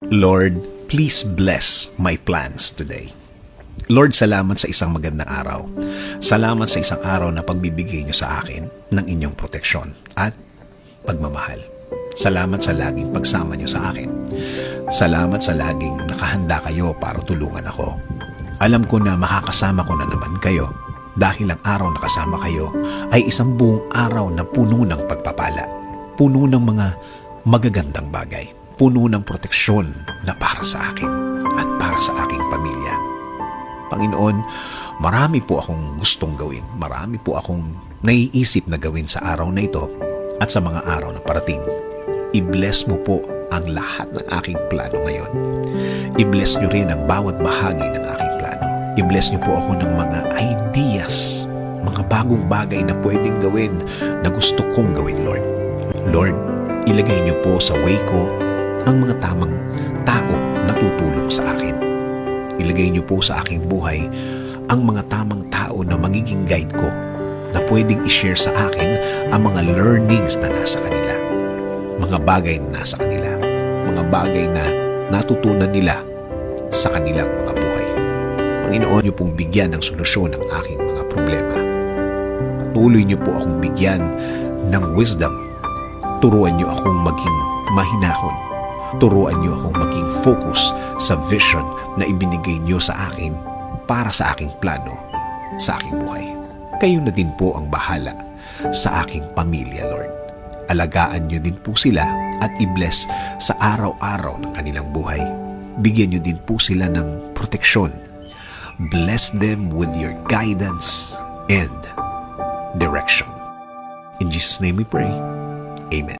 Lord, please bless my plans today. Lord, salamat sa isang magandang araw. Salamat sa isang araw na pagbibigay niyo sa akin ng inyong proteksyon at pagmamahal. Salamat sa laging pagsama niyo sa akin. Salamat sa laging nakahanda kayo para tulungan ako. Alam ko na makakasama ko na naman kayo dahil ang araw na kasama kayo ay isang buong araw na puno ng pagpapala, puno ng mga magagandang bagay, puno ng proteksyon na para sa akin at para sa aking pamilya. Panginoon, marami po akong gustong gawin. Marami po akong naiisip na gawin sa araw na ito at sa mga araw na parating. I-bless mo po ang lahat ng aking plano ngayon. I-bless nyo rin ang bawat bahagi ng aking plano. I-bless nyo po ako ng mga ideas, mga bagong bagay na pwedeng gawin na gusto kong gawin, Lord. Lord, ilagay nyo po sa way ko ang mga tamang tao na tutulong sa akin. Ilagay niyo po sa aking buhay ang mga tamang tao na magiging guide ko na pwedeng i-share sa akin ang mga learnings na nasa kanila, mga bagay na nasa kanila, mga bagay na natutunan nila sa kanilang mga buhay. Panginoon, niyo pong bigyan ng solusyon ang aking mga problema. Patuloy niyo po akong bigyan ng wisdom. Turuan niyo akong maging mahinahon. Turuan niyo akong maging focus sa vision na ibinigay niyo sa akin para sa aking plano, sa aking buhay. Kayo na din po ang bahala sa aking pamilya, Lord. Alagaan niyo din po sila at i-bless sa araw-araw ng kanilang buhay. Bigyan niyo din po sila ng proteksyon. Bless them with your guidance and direction. In Jesus' name we pray. Amen.